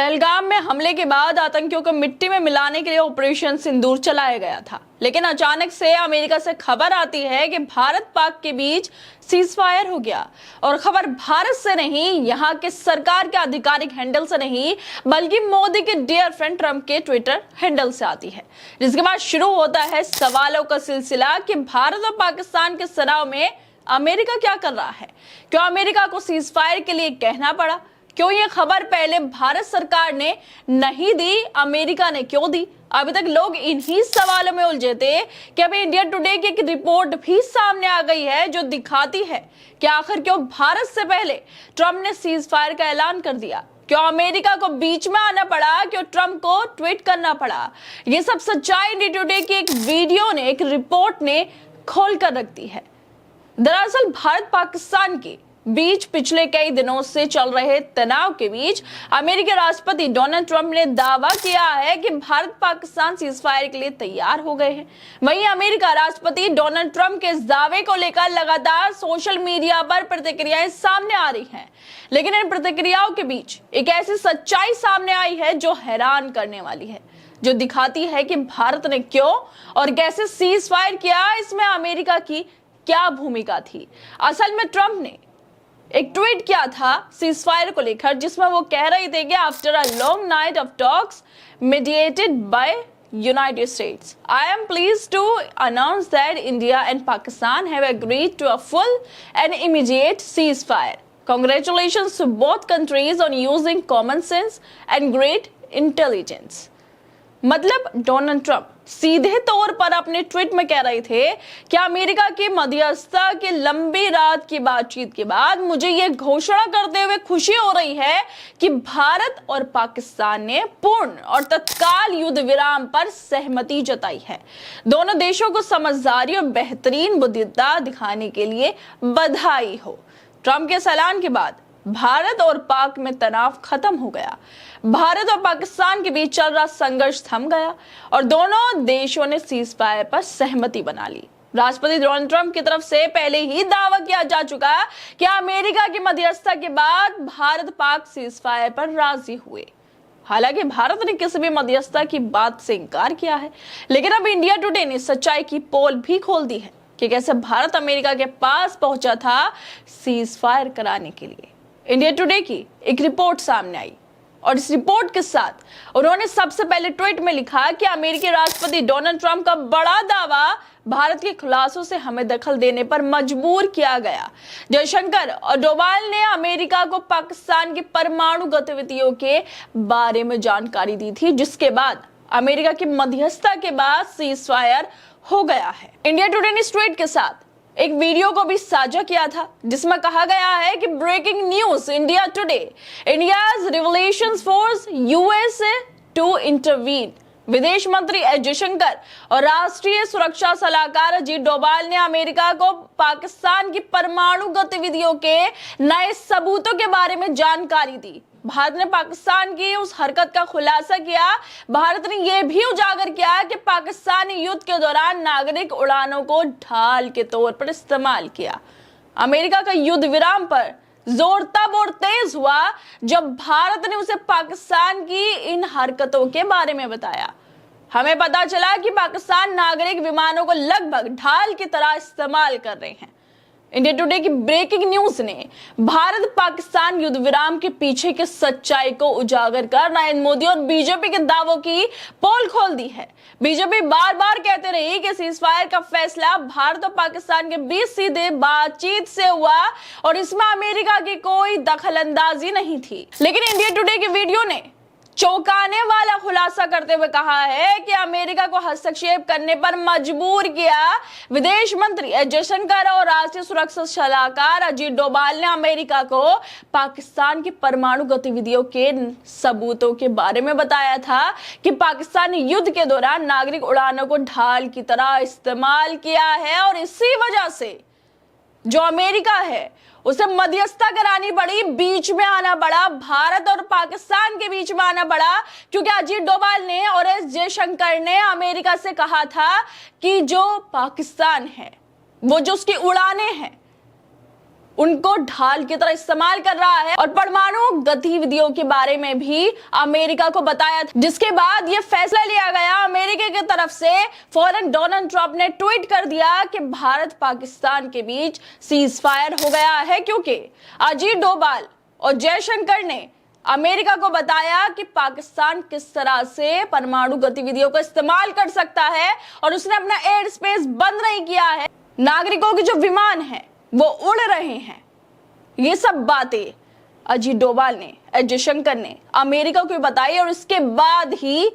पहलगाम में हमले के बाद आतंकियों को मिट्टी में मिलाने के लिए ऑपरेशन सिंदूर चलाया गया था, लेकिन अचानक से अमेरिका से खबर आती है कि भारत पाक के बीच सीजफायर हो गया। और खबर भारत से नहीं, यहाँ के सरकार के आधिकारिक हैंडल से नहीं, बल्कि मोदी के डियर फ्रेंड ट्रंप के ट्विटर हैंडल से आती है, जिसके बाद शुरू होता है सवालों का सिलसिला कि भारत और पाकिस्तान के सराव में अमेरिका क्या कर रहा है। क्यों अमेरिका को सीजफायर के लिए कहना पड़ा? क्यों ये खबर पहले भारत सरकार ने नहीं दी, अमेरिका ने क्यों दी? अभी तक लोग इन्हीं सवालों में उलझे थे कि अभी इंडिया टुडे की एक रिपोर्ट भी सामने आ गई है जो दिखाती है कि आखिर क्यों भारत से पहले ट्रंप ने सीज फायर का ऐलान कर दिया, क्यों अमेरिका को बीच में आना पड़ा, क्यों ट्रंप को ट्वीट करना पड़ा। ये सब सच्चाई इंडिया टुडे की एक वीडियो ने, एक रिपोर्ट ने खोल कर रख दी है। दरअसल भारत पाकिस्तान के बीच पिछले कई दिनों से चल रहे तनाव के बीच अमेरिकी राष्ट्रपति डोनाल्ड ट्रंप ने दावा किया है कि भारत पाकिस्तान सीजफायर के लिए तैयार हो गए हैं। वहीं अमेरिका राष्ट्रपति डोनाल्ड ट्रंप के इस दावे को लेकर लगातार सोशल मीडिया पर प्रतिक्रियाएं सामने आ रही हैं, लेकिन इन प्रतिक्रियाओं के बीच एक ऐसी सच्चाई सामने आई है जो हैरान करने वाली है, जो दिखाती है कि भारत ने क्यों और कैसे सीजफायर किया, इसमें अमेरिका की क्या भूमिका थी। असल में ट्रंप ने एक ट्वीट किया था सीजफायर को लेकर, जिसमें वो कह रहे थे कि after a long night of talks mediated by United States, I am pleased to announce that India and Pakistan have agreed to a full and immediate ceasefire. Congratulations to both countries on using common sense and great intelligence। मतलब Donald Trump सीधे तौर पर अपने tweet में कह रहे थे कि अमेरिका की मध्यस्थता की लंबी रात की बातचीत के बाद मुझे यह घोषणा करते हुए खुशी हो रही है कि भारत और पाकिस्तान ने पूर्ण और तत्काल युद्ध विराम पर सहमति जताई है। दोनों देशों को समझदारी और बेहतरीन बुद्धिमत्ता दिखाने के लिए बधाई हो। ट्रंप के ऐलान के बाद भारत और पाक में तनाव खत्म हो गया। भारत और पाकिस्तान के बीच चल रहा संघर्ष थम गया और दोनों देशों ने सीजफायर पर सहमति बना ली। राष्ट्रपति डोनाल्ड ट्रंप की तरफ से पहले ही दावा किया जा चुका कि अमेरिका की मध्यस्थता के बाद भारत पाक सीजफायर पर राजी हुए। हालांकि भारत ने किसी भी मध्यस्थता की बात से इनकार किया है, लेकिन अब इंडिया टुडे ने सच्चाई की पोल भी खोल दी है कि कैसे भारत अमेरिका के पास पहुंचा था सीजफायर कराने के लिए। इंडिया टुडे की एक रिपोर्ट सामने आई और इस रिपोर्ट के साथ उन्होंने सबसे पहले ट्वीट में लिखा कि अमेरिकी राष्ट्रपति डोनाल्ड ट्रंप का बड़ा दावा भारत के खुलासों से हमें दखल देने पर मजबूर किया गया। जयशंकर और डोभाल ने अमेरिका को पाकिस्तान की परमाणु गतिविधियों के बारे में जानकारी दी थी, जिसके बाद अमेरिका की मध्यस्थता के बाद सीजफायर हो गया है। इंडिया टुडे ने इस ट्वीट के साथ एक वीडियो को भी साझा किया था, जिसमें कहा गया है कि breaking news India today, India's revolutions force USA to intervene. विदेश मंत्री एस जयशंकर और राष्ट्रीय सुरक्षा सलाहकार अजीत डोभाल ने अमेरिका को पाकिस्तान की परमाणु गतिविधियों के नए सबूतों के बारे में जानकारी दी। भारत ने पाकिस्तान की उस हरकत का खुलासा किया। भारत ने यह भी उजागर किया कि पाकिस्तान ने युद्ध के दौरान नागरिक उड़ानों को ढाल के तौर पर इस्तेमाल किया। अमेरिका का युद्ध विराम पर जोर तब और तेज हुआ जब भारत ने उसे पाकिस्तान की इन हरकतों के बारे में बताया। हमें पता चला कि पाकिस्तान नागरिक विमानों को लगभग ढाल की तरह इस्तेमाल कर रहे हैं। इंडिया टुडे की ब्रेकिंग न्यूज ने भारत पाकिस्तान युद्ध विराम के पीछे की सच्चाई को उजागर कर नरेंद्र मोदी और बीजेपी के दावों की पोल खोल दी है। बीजेपी बार बार कहते रही कि सीजफायर का फैसला भारत और पाकिस्तान के बीच सीधे बातचीत से हुआ और इसमें अमेरिका की कोई दखलंदाजी नहीं थी, लेकिन इंडिया टुडे की वीडियो ने चौंकाने वाला खुलासा करते हुए कहा है कि अमेरिका को हस्तक्षेप करने पर मजबूर किया। विदेश मंत्री एस जयशंकर और राष्ट्रीय सुरक्षा सलाहकार अजीत डोभाल ने अमेरिका को पाकिस्तान की परमाणु गतिविधियों के सबूतों के बारे में बताया था कि पाकिस्तान ने युद्ध के दौरान नागरिक उड़ानों को ढाल की तरह इस्तेमाल किया है और इसी वजह से जो अमेरिका है उसे मध्यस्थता करानी पड़ी, बीच में आना पड़ा, भारत और पाकिस्तान के बीच में आना पड़ा, क्योंकि अजीत डोभाल ने और एस जयशंकर ने अमेरिका से कहा था कि जो पाकिस्तान है, वो जो उसकी उड़ानें हैं, उनको ढाल की तरह इस्तेमाल कर रहा है और परमाणु गतिविधियों के बारे में भी अमेरिका को बताया था, जिसके बाद यह फैसला लिया गया अमेरिका की तरफ से। फौरन डोनाल्ड ट्रंप ने ट्वीट कर दिया कि भारत पाकिस्तान के बीच सीज फायर हो गया है, क्योंकि अजीत डोभाल और जयशंकर ने अमेरिका को बताया कि पाकिस्तान किस तरह से परमाणु गतिविधियों का इस्तेमाल कर सकता है और उसने अपना एयर स्पेस बंद नहीं किया है। नागरिकों के जो विमान हैं वो उड़ रहे हैं। ये सब बातें अजीत डोभाल ने, जयशंकर ने अमेरिका को बताई और इसके बाद ही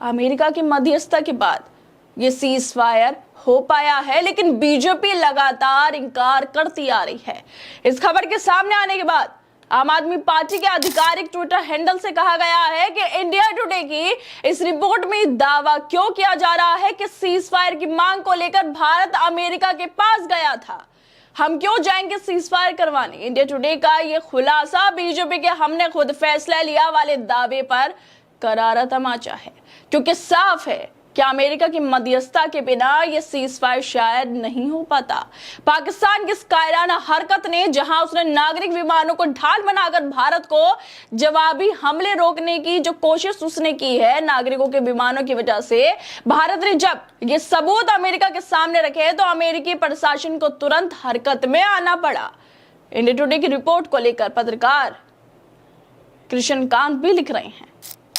अमेरिका की मध्यस्थता के बाद ये सीज फायर हो पाया है। लेकिन बीजेपी लगातार इंकार करती आ रही है। इस खबर के सामने आने के बाद आम आदमी पार्टी के आधिकारिक ट्विटर हैंडल से कहा गया है कि इंडिया टुडे की इस रिपोर्ट में दावा क्यों किया जा रहा है कि सीज फायर की मांग को लेकर भारत अमेरिका के पास गया था, हम क्यों जाएंगे सीज फायर करवाने। इंडिया टुडे का ये खुलासा बीजेपी के हमने खुद फैसला लिया वाले दावे पर करारा तमाचा है, क्योंकि साफ है कि अमेरिका की मध्यस्थता के बिना यह सीज फायर शायद नहीं हो पाता। पाकिस्तान की इस कायराना हरकत ने, जहां उसने नागरिक विमानों को ढाल बनाकर भारत को जवाबी हमले रोकने की जो कोशिश उसने की है नागरिकों के विमानों की वजह से, भारत ने जब ये सबूत अमेरिका के सामने रखे तो अमेरिकी प्रशासन को तुरंत हरकत में आना पड़ा। इंडिया टुडे की रिपोर्ट को लेकर पत्रकार कृष्णकांत भी लिख रहे हैं।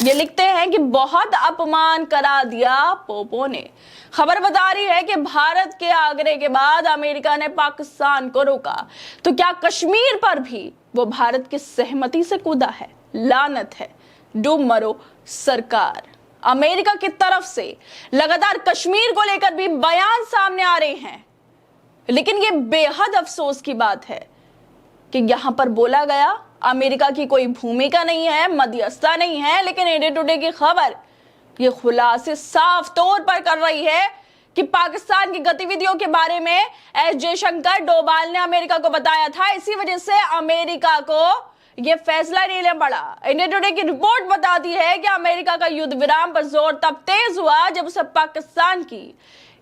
ये लिखते हैं कि बहुत अपमान करा दिया पोपो ने। खबर बता रही है कि भारत के आग्रह के बाद अमेरिका ने पाकिस्तान को रोका, तो क्या कश्मीर पर भी वो भारत की सहमति से कूदा है? लानत है, डूब मरो सरकार। अमेरिका की तरफ से लगातार कश्मीर को लेकर भी बयान सामने आ रहे हैं, लेकिन ये बेहद अफसोस की बात है कि यहां पर बोला गया अमेरिका की कोई भूमिका नहीं है, मध्यस्थता नहीं है, लेकिन इंडिया टुडे की खबर ये खुलासे साफ तौर पर कर रही है कि पाकिस्तान की गतिविधियों के बारे में एस जयशंकर डोभाल ने अमेरिका को बताया था। इसी वजह से अमेरिका को यह फैसला लेना पड़ा। इंडिया टुडे की रिपोर्ट बताती है कि अमेरिका का युद्ध विराम पर जोर तब तेज हुआ जब उसे पाकिस्तान की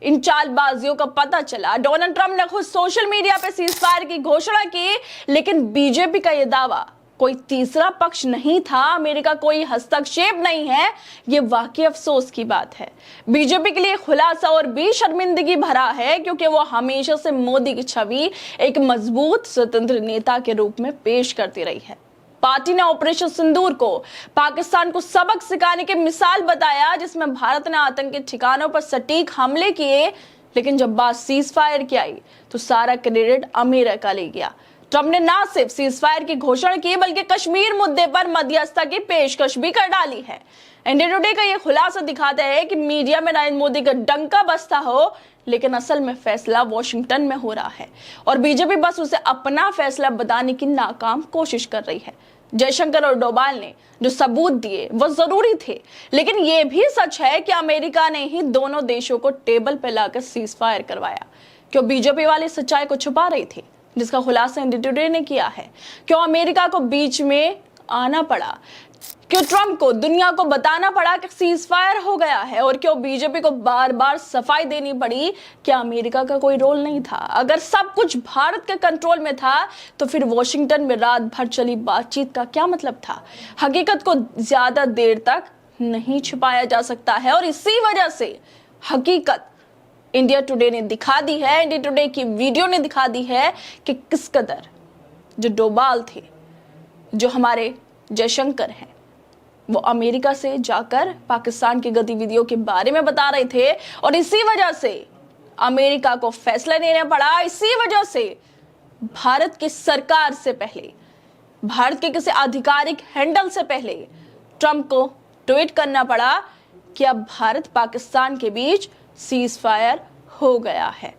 इन चालबाजियों का पता चला। डोनाल्ड ट्रंप ने खुद सोशल मीडिया पे सीज फायर की घोषणा की, लेकिन बीजेपी का यह दावा कोई तीसरा पक्ष नहीं था, अमेरिका कोई हस्तक्षेप नहीं है, ये वाकई अफसोस की बात है। बीजेपी के लिए खुलासा और भी शर्मिंदगी भरा है, क्योंकि वो हमेशा से मोदी की छवि एक मजबूत स्वतंत्र नेता के रूप में पेश करती रही है। पार्टी ने ऑपरेशन सिंदूर को पाकिस्तान को सबक सिखाने की मिसाल बताया, जिसमें भारत ने आतंकी ठिकानों पर सटीक हमले किए, लेकिन जब बात सीज फायर की आई तो सारा क्रेडिट अमेरिका ले गया। ट्रंप ने ना सिर्फ सीज फायर की घोषणा की, बल्कि कश्मीर मुद्दे पर मध्यस्थता की पेशकश भी कर डाली है। इंडिया टुडे का यह खुलासा दिखाता है कि मीडिया में नरेंद्र मोदी का डंका बजता हो, लेकिन असल में फैसला वॉशिंगटन में हो रहा है और बीजेपी बस उसे अपना फैसला बताने की नाकाम कोशिश कर रही है। जयशंकर और डोभाल ने जो सबूत दिए वो जरूरी थे, लेकिन यह भी सच है कि अमेरिका ने ही दोनों देशों को टेबल पर लाकर सीज फायर करवाया। क्यों बीजेपी वाले सच्चाई को छुपा रही थी, जिसका खुलासा इंडिया टुडे ने किया है। क्यों अमेरिका को बीच में आना पड़ा, क्यों ट्रंप को दुनिया को बताना पड़ा कि सीज फायर हो गया है, और क्यों बीजेपी को बार बार सफाई देनी पड़ी कि अमेरिका का कोई रोल नहीं था। अगर सब कुछ भारत के कंट्रोल में था तो फिर वॉशिंगटन में रात भर चली बातचीत का क्या मतलब था। हकीकत को ज्यादा देर तक नहीं छुपाया जा सकता है और इसी वजह से हकीकत इंडिया टुडे ने दिखा दी है। इंडिया टुडे की वीडियो ने दिखा दी है कि किस कदर जो डोभाल थे, जो हमारे जयशंकर हैं, वो अमेरिका से जाकर पाकिस्तान की गतिविधियों के बारे में बता रहे थे और इसी वजह से अमेरिका को फैसला लेना पड़ा। इसी वजह से भारत की सरकार से पहले, भारत के किसी आधिकारिक हैंडल से पहले ट्रंप को ट्वीट करना पड़ा कि अब भारत पाकिस्तान के बीच सीज फायर हो गया है।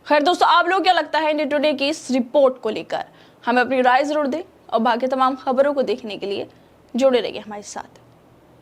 खैर दोस्तों, आप लोग क्या लगता है इंडिया टुडे की इस रिपोर्ट को लेकर? हमें अपनी राय जरूर दें और बाकी तमाम खबरों को देखने के लिए जुड़े रहिए हमारे साथ।